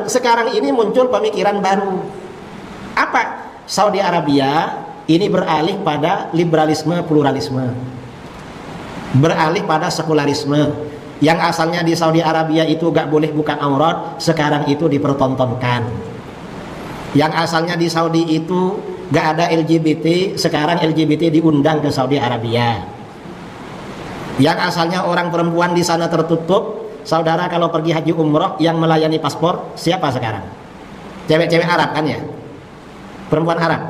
sekarang ini muncul pemikiran baru. Apa? Saudi Arabia ini beralih pada liberalisme pluralisme, beralih pada sekularisme. Yang asalnya di Saudi Arabia itu gak boleh buka aurat, sekarang itu dipertontonkan. Yang asalnya di Saudi itu gak ada LGBT, sekarang LGBT diundang ke Saudi Arabia. Yang asalnya orang perempuan di sana tertutup, saudara kalau pergi haji umroh yang melayani paspor siapa sekarang? Cewek-cewek Arab kan ya? Perempuan Arab.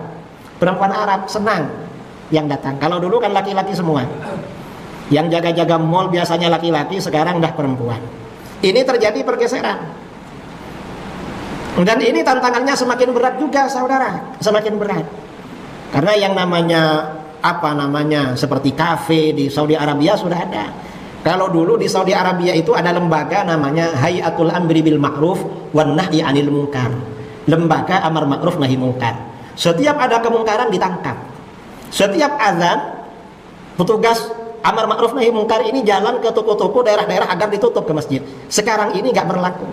Perempuan Arab senang yang datang. Kalau dulu kan laki-laki semua. Yang jaga-jaga mall biasanya laki-laki, sekarang dah perempuan. Ini terjadi pergeseran. Dan ini tantangannya semakin berat juga, saudara. Semakin berat. Karena yang namanya seperti kafe di Saudi Arabia sudah ada. Kalau dulu di Saudi Arabia itu ada lembaga namanya Hayatul Amri bil Ma'ruf wan Nahyi 'anil Munkar. Lembaga amar ma'ruf nahi munkar. Setiap ada kemungkaran ditangkap. Setiap azan, petugas amar ma'ruf nahi munkar ini jalan ke toko-toko daerah-daerah agar ditutup ke masjid. Sekarang ini nggak berlaku.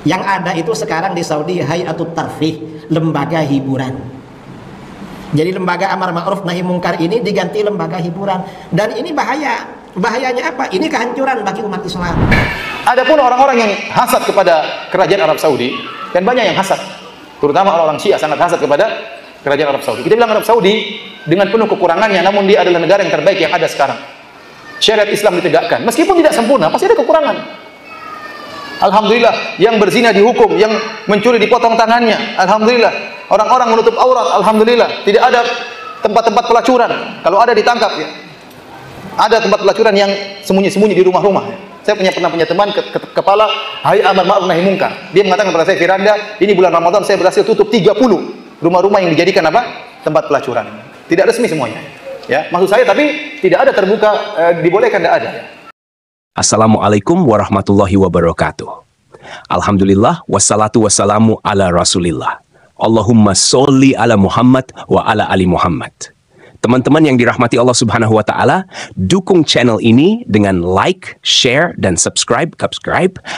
Yang ada itu sekarang di Saudi Hayatut Tarfih, lembaga hiburan. Jadi lembaga amar ma'ruf nahi munkar ini diganti lembaga hiburan. Dan ini bahaya. Bahayanya apa? Ini kehancuran bagi umat Islam. Adapun orang-orang yang hasad kepada kerajaan Arab Saudi, dan banyak yang hasad, terutama orang-orang Syiah sangat hasad kepada kerajaan Arab Saudi. Kita bilang Arab Saudi dengan penuh kekurangannya, namun dia adalah negara yang terbaik yang ada sekarang. Syariat Islam ditegakkan, meskipun tidak sempurna, pasti ada kekurangan. Alhamdulillah, yang berzina dihukum, yang mencuri dipotong tangannya. Alhamdulillah, orang-orang menutup aurat. Alhamdulillah, tidak ada tempat-tempat pelacuran. Kalau ada ditangkap ya. Ada tempat pelacuran yang sembunyi-sembunyi di rumah-rumah. Saya pernah punya teman kepala Hayat Amar Ma'ruf Nahi Munkar. Dia mengatakan kepada saya, Firanda, ini bulan Ramadan saya berhasil tutup 30 rumah-rumah yang dijadikan apa? Tempat pelacuran. Tidak resmi semuanya. Ya, maksud saya tapi tidak ada terbuka, dibolehkan, tidak ada. Assalamualaikum warahmatullahi wabarakatuh. Alhamdulillah wassalatu wassalamu ala Rasulillah. Allahumma sholli ala Muhammad wa ala ali Muhammad. Teman-teman yang dirahmati Allah Subhanahu wa taala, dukung channel ini dengan like, share dan subscribe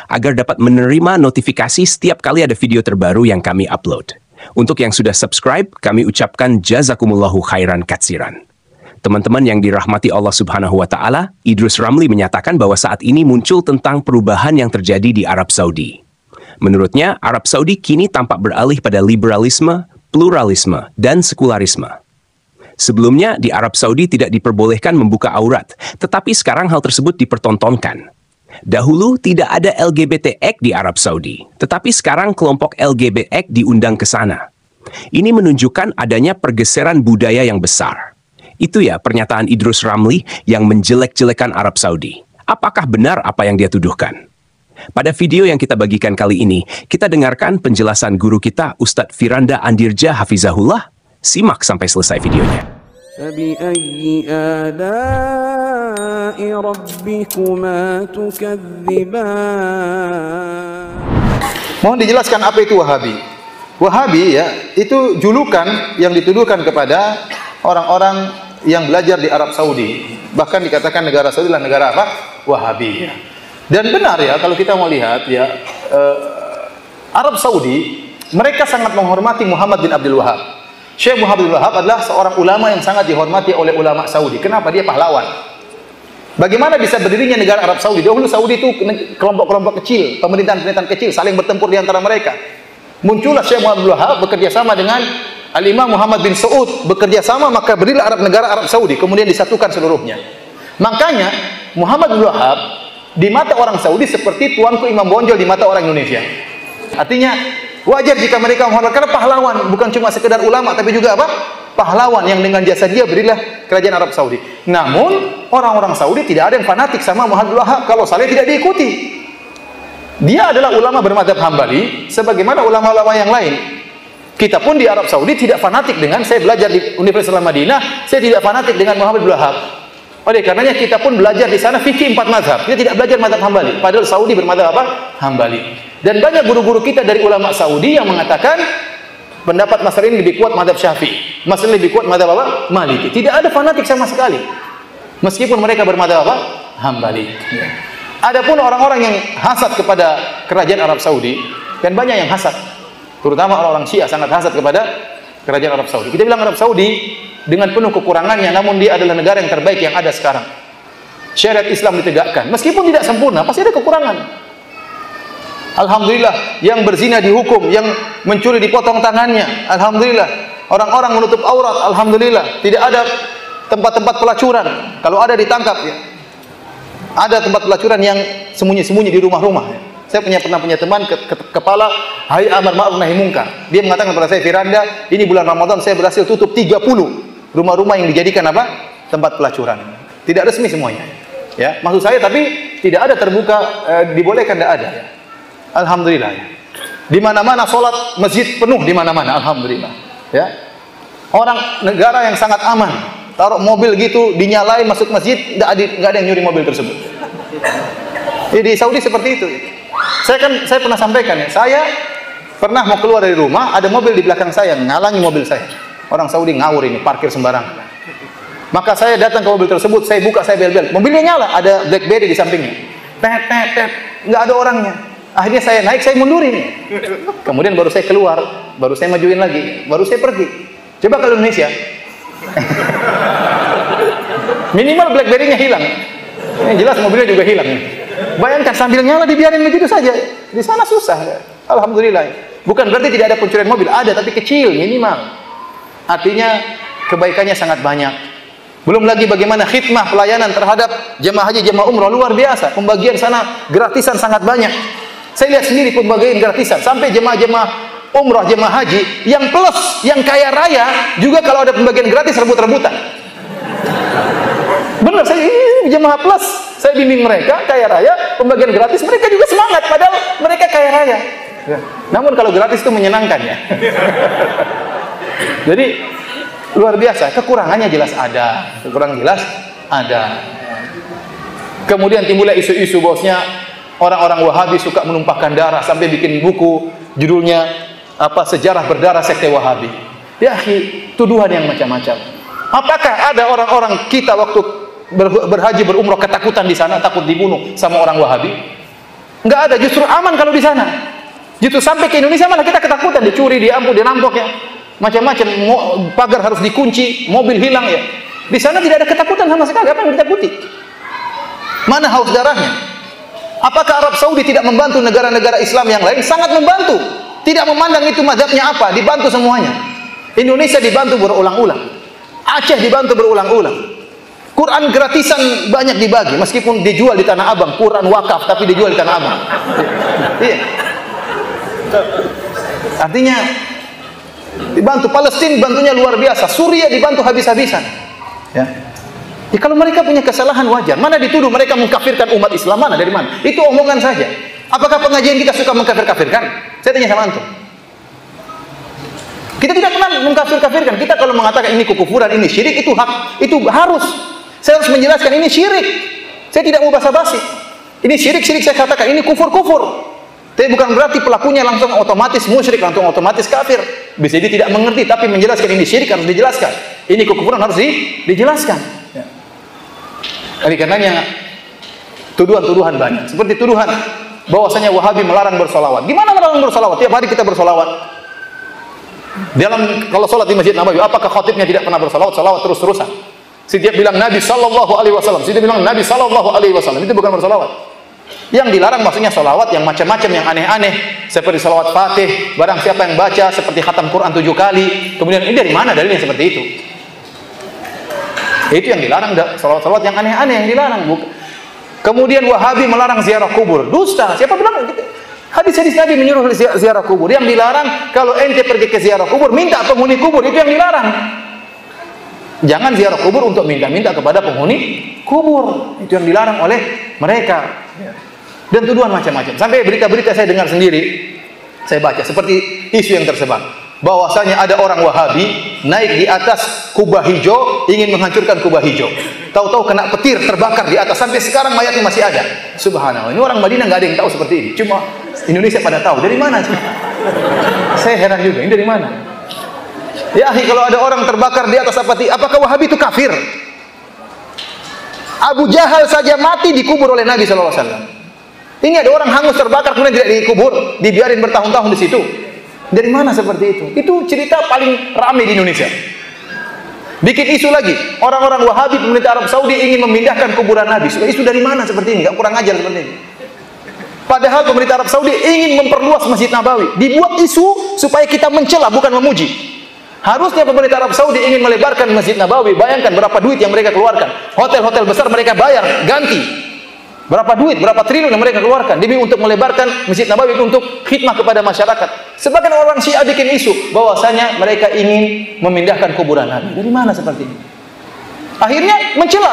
agar dapat menerima notifikasi setiap kali ada video terbaru yang kami upload. Untuk yang sudah subscribe, kami ucapkan jazakumullahu khairan katsiran. Teman-teman yang dirahmati Allah Subhanahu wa taala, Idrus Ramli menyatakan bahwa saat ini muncul tentang perubahan yang terjadi di Arab Saudi. Menurutnya, Arab Saudi kini tampak beralih pada liberalisme, pluralisme, dan sekularisme. Sebelumnya, di Arab Saudi tidak diperbolehkan membuka aurat, tetapi sekarang hal tersebut dipertontonkan. Dahulu tidak ada LGBTQ di Arab Saudi, tetapi sekarang kelompok LGBTQ diundang ke sana. Ini menunjukkan adanya pergeseran budaya yang besar. Itu ya pernyataan Idrus Ramli yang menjelek-jelekan Arab Saudi. Apakah benar apa yang dia tuduhkan? Pada video yang kita bagikan kali ini, kita dengarkan penjelasan guru kita Ustadz Firanda Andirja Hafizahullah. Simak sampai selesai videonya. Mohon dijelaskan apa itu Wahabi. Wahabi ya, itu julukan yang dituduhkan kepada orang-orang yang belajar di Arab Saudi. Bahkan dikatakan negara Saudi adalah negara apa? Wahabi. Dan benar ya, kalau kita mau lihat ya, Arab Saudi mereka sangat menghormati Muhammad bin Abdul Wahab. Syekh Muhammad bin Abdul Wahab adalah seorang ulama yang sangat dihormati oleh ulama Saudi. Kenapa? Dia pahlawan. Bagaimana bisa berdirinya negara Arab Saudi? Dahulu Saudi itu kelompok-kelompok kecil, pemerintahan-pemerintahan kecil saling bertempur di antara mereka. Muncullah Syekh Muhammad bin Abdul Wahab bekerja sama dengan Al-Imam Muhammad bin Saud, bekerja sama maka berdirilah negara Arab Saudi, kemudian disatukan seluruhnya. Makanya Muhammad bin Abdul Wahab di mata orang Saudi seperti tuanku Imam Bonjol di mata orang Indonesia. Artinya wajar jika mereka menghormati, karena pahlawan bukan cuma sekedar ulama tapi juga apa? Pahlawan yang dengan jasa dia berilah kerajaan Arab Saudi. Namun orang-orang Saudi tidak ada yang fanatik sama Muhammad bin Wahab kalau saleh tidak diikuti. Dia adalah ulama bermadzhab Hambali sebagaimana ulama-ulama yang lain. Kita pun di Arab Saudi tidak fanatik dengan, saya belajar di Universitas Madinah, saya tidak fanatik dengan Muhammad bin Wahab. Oleh karenanya kita pun belajar di sana fikih 4 mazhab. Kita tidak belajar mazhab Hambali. Padahal Saudi bermadzhab apa? Hambali. Dan banyak guru-guru kita dari ulama Saudi yang mengatakan pendapat masalah ini lebih kuat mazhab Syafi'i, masalah lebih kuat mazhab apa? Maliki. Tidak ada fanatik sama sekali. Meskipun mereka bermadzhab apa? Hambali. Adapun orang-orang yang hasad kepada kerajaan Arab Saudi, Dan banyak yang hasad. Terutama orang-orang Syiah sangat hasad kepada kerajaan Arab Saudi. Kita bilang Arab Saudi dengan penuh kekurangannya, namun dia adalah negara yang terbaik yang ada sekarang. Syariat Islam ditegakkan. Meskipun tidak sempurna, pasti ada kekurangan. Alhamdulillah, yang berzina dihukum, yang mencuri dipotong tangannya. Alhamdulillah, orang-orang menutup aurat. Alhamdulillah, tidak ada tempat-tempat pelacuran. Kalau ada ditangkap ya. Ada tempat pelacuran yang sembunyi-sembunyi di rumah-rumah. Ya. Saya pernah punya teman kepala Hayat Amar Ma'ruf Nahi Munkar. Dia mengatakan kepada saya, Firanda, ini bulan Ramadan saya berhasil tutup 30 rumah-rumah yang dijadikan apa? Tempat pelacuran. Tidak resmi semuanya. Ya, maksud saya tapi tidak ada terbuka, dibolehkan, tidak ada. Ya. Alhamdulillah. Ya. Di mana-mana sholat masjid penuh di mana-mana. Alhamdulillah. Ya. Orang negara yang sangat aman. Taruh mobil gitu, dinyalain masuk masjid, nggak ada yang nyuri mobil tersebut. Di Saudi seperti itu. Saya pernah sampaikan ya. Saya pernah mau keluar dari rumah, ada mobil di belakang saya ngalangi mobil saya. Orang Saudi ngawur ini, parkir sembarangan. Maka saya datang ke mobil tersebut, saya buka, saya bel-bel. Mobilnya nyala, ada BlackBerry di sampingnya. Tet, nggak ada orangnya. Akhirnya saya naik, saya mundurin. Kemudian baru saya keluar, baru saya majuin lagi, baru saya pergi. Coba ke Indonesia. Minimal BlackBerry-nya hilang. Ini jelas mobilnya juga hilang. Bayangkan sambil nyala dibiarin begitu saja. Di sana susah. Alhamdulillah. Bukan berarti tidak ada pencurian mobil, ada tapi kecil, minimal. Artinya kebaikannya sangat banyak. Belum lagi bagaimana khidmah pelayanan terhadap jemaah haji, jemaah umrah luar biasa. Pembagian sana gratisan sangat banyak. Saya lihat sendiri pembagian gratisan sampai jemaah-jemaah umrah, jemaah haji yang plus, yang kaya raya juga kalau ada pembagian gratis rebut-rebutan. Benar, saya ini jemaah plus, saya bimbing mereka kaya raya, pembagian gratis mereka juga semangat padahal mereka kaya raya. Ya. Namun kalau gratis itu menyenangkan ya. Jadi luar biasa, kekurangannya jelas ada, kekurangan jelas ada. Kemudian timbullah isu-isu bosnya orang-orang Wahabi suka menumpahkan darah sampai bikin buku judulnya apa, sejarah berdarah sekte Wahabi. Ya, tuduhan yang macam-macam. Apakah ada orang-orang kita waktu berhaji berumrah ketakutan di sana, takut dibunuh sama orang Wahabi? Enggak ada, justru aman kalau di sana. Justru sampai ke Indonesia malah kita ketakutan, dicuri, diampun, dirampok ya. Macam-macam, pagar harus dikunci, mobil hilang ya. Di sana tidak ada ketakutan sama sekali, apa yang ditakuti? Mana haus darahnya? Apakah Arab Saudi tidak membantu negara-negara Islam yang lain? Sangat membantu. Tidak memandang itu mazhabnya apa, dibantu semuanya. Indonesia dibantu berulang-ulang. Aceh dibantu berulang-ulang. Quran gratisan banyak dibagi, meskipun dijual di Tanah Abang, Quran wakaf tapi dijual di Tanah Abang. Iya. Artinya dibantu. Palestina bantunya luar biasa, Suriah dibantu habis-habisan. Ya. Ya, kalau mereka punya kesalahan wajar. Mana dituduh mereka mengkafirkan umat Islam, mana dari mana? Itu omongan saja. Apakah pengajian kita suka mengkafir-kafirkan? Saya tanya sama antum. Kita tidak pernah mengkafir-kafirkan. Kita kalau mengatakan ini kekufuran, ini syirik, itu hak, itu harus. Saya harus menjelaskan ini syirik. Saya tidak mau basa-basi. Ini syirik saya katakan, ini kufur. Tapi bukan berarti pelakunya langsung otomatis musyrik, langsung otomatis kafir. Bisa jadi tidak mengerti, tapi menjelaskan ini syirik harus dijelaskan. Ini kekufuran harus dijelaskan. Ya. Oleh karenanya tuduhan-tuduhan banyak. Seperti tuduhan bahwasanya Wahabi melarang bersolawat. Gimana melarang bersolawat? Tiap hari kita bersolawat. Kalau sholat di Masjid Nabawi, apakah khatibnya tidak pernah bersolawat? Solawat terus-terusan. Setiap bilang Nabi Sallallahu Alaihi Wasallam, setiap bilang Nabi Sallallahu Alaihi Wasallam, itu bukan bersolawat. Yang dilarang maksudnya solawat yang macam-macam, yang aneh-aneh, seperti solawat Fatih. Barang siapa yang baca seperti khatam Quran 7 kali, kemudian ini dari mana dalilnya seperti itu? Itu yang dilarang, solawat-solawat yang aneh-aneh yang dilarang. Kemudian Wahabi melarang ziarah kubur, dusta. Siapa bilang gitu? Hadis-hadis Nabi menyuruh ziarah kubur. Yang dilarang kalau ente pergi ke ziarah kubur, minta penghuni kubur, itu yang dilarang. Jangan ziarah kubur untuk minta-minta kepada penghuni kubur. Itu yang dilarang oleh mereka. Dan tuduhan macam-macam. Sampai berita-berita saya dengar sendiri, saya baca seperti isu yang tersebar, bahwasanya ada orang Wahabi naik di atas kubah hijau, ingin menghancurkan kubah hijau. Tahu-tahu kena petir, terbakar di atas, sampai sekarang mayatnya masih ada. Subhanallah. Ini orang Madinah nggak ada yang tahu seperti ini. Cuma Indonesia pada tahu. Dari mana? Saya heran juga. Ini dari mana? Ya, kalau ada orang terbakar di atas apakah Wahabi itu kafir? Abu Jahal saja mati dikubur oleh Nabi SAW. Ini ada orang hangus terbakar kemudian tidak dikubur, dibiarin bertahun-tahun di situ. Dari mana seperti itu? Itu cerita paling ramai di Indonesia. Bikin isu lagi, orang-orang Wahabi pemerintah Arab Saudi ingin memindahkan kuburan Nabi. Isu dari mana seperti ini? Gak kurang ajar seperti ini. Padahal pemerintah Arab Saudi ingin memperluas Masjid Nabawi. Dibuat isu supaya kita mencela bukan memuji. Harusnya pemerintah Arab Saudi ingin melebarkan Masjid Nabawi. Bayangkan berapa duit yang mereka keluarkan. Hotel-hotel besar mereka bayar, ganti. Berapa duit, berapa triliun yang mereka keluarkan demi untuk melebarkan Masjid Nabawi untuk khidmah kepada masyarakat. Sebagian orang Syiah bikin isu bahwasanya mereka ingin memindahkan kuburan Nabi. Dari mana seperti ini? Akhirnya mencela.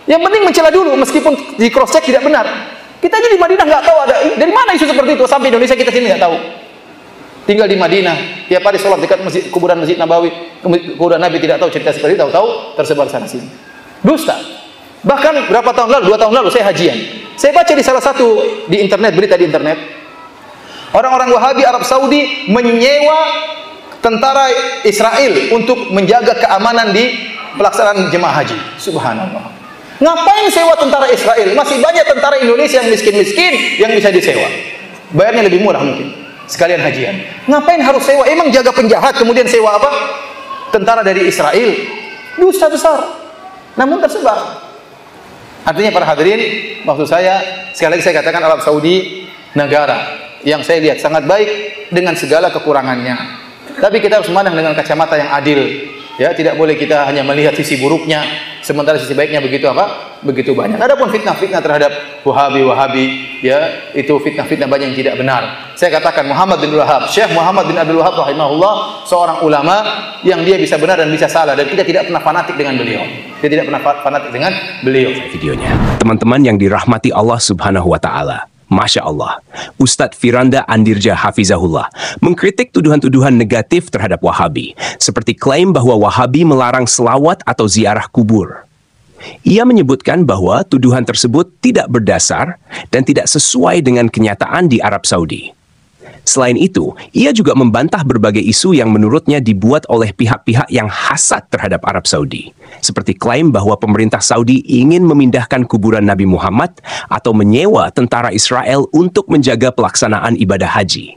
Yang penting mencela dulu meskipun di cross check tidak benar. Kita aja di Madinah nggak tahu ada dari mana isu seperti itu, sampai Indonesia kita sini nggak tahu. Tinggal di Madinah, tiap hari sholat dekat kuburan Masjid Nabawi, kuburan Nabi tidak tahu cerita seperti itu, tahu tersebar sana sini. Dusta. Bahkan berapa tahun lalu, 2 tahun lalu saya hajian. Saya baca di salah satu di internet, berita di internet, orang-orang Wahabi Arab Saudi menyewa tentara Israel untuk menjaga keamanan di pelaksanaan jemaah haji. Subhanallah. Ngapain sewa tentara Israel? Masih banyak tentara Indonesia yang miskin-miskin yang bisa disewa. Bayarnya lebih murah mungkin. Sekalian hajian. Ngapain harus sewa? Emang jaga penjahat kemudian sewa apa? Tentara dari Israel. Dusta besar. Namun tersebar. Artinya para hadirin, maksud saya, sekali lagi saya katakan Arab Saudi negara yang saya lihat sangat baik dengan segala kekurangannya. Tapi kita harus memandang dengan kacamata yang adil. Ya, tidak boleh kita hanya melihat sisi buruknya, sementara sisi baiknya begitu apa? Begitu banyak. Adapun fitnah-fitnah terhadap Wahabi, ya, itu fitnah-fitnah banyak yang tidak benar. Saya katakan Muhammad bin Wahab, Syekh Muhammad bin Abdul Wahab rahimahullah, seorang ulama yang dia bisa benar dan bisa salah, dan kita tidak pernah fanatik dengan beliau. Kita tidak pernah fanatik dengan beliau. Videonya. Teman-teman yang dirahmati Allah Subhanahu wa taala. Masya Allah, Ustadz Firanda Andirja Hafizahullah mengkritik tuduhan-tuduhan negatif terhadap Wahabi, seperti klaim bahwa Wahabi melarang selawat atau ziarah kubur. Ia menyebutkan bahwa tuduhan tersebut tidak berdasar dan tidak sesuai dengan kenyataan di Arab Saudi. Selain itu, ia juga membantah berbagai isu yang menurutnya dibuat oleh pihak-pihak yang hasad terhadap Arab Saudi, seperti klaim bahwa pemerintah Saudi ingin memindahkan kuburan Nabi Muhammad atau menyewa tentara Israel untuk menjaga pelaksanaan ibadah haji.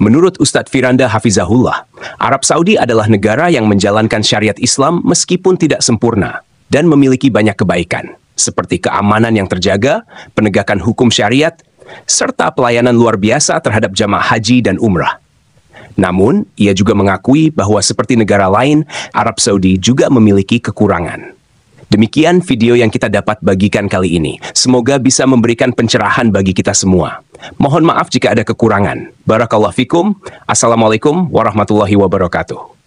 Menurut Ustadz Firanda Hafizahullah, Arab Saudi adalah negara yang menjalankan syariat Islam meskipun tidak sempurna dan memiliki banyak kebaikan, seperti keamanan yang terjaga, penegakan hukum syariat, serta pelayanan luar biasa terhadap jamaah haji dan umrah. Namun, ia juga mengakui bahwa seperti negara lain, Arab Saudi juga memiliki kekurangan. Demikian video yang kita dapat bagikan kali ini. Semoga bisa memberikan pencerahan bagi kita semua. Mohon maaf jika ada kekurangan. Barakallahu fikum. Assalamualaikum warahmatullahi wabarakatuh.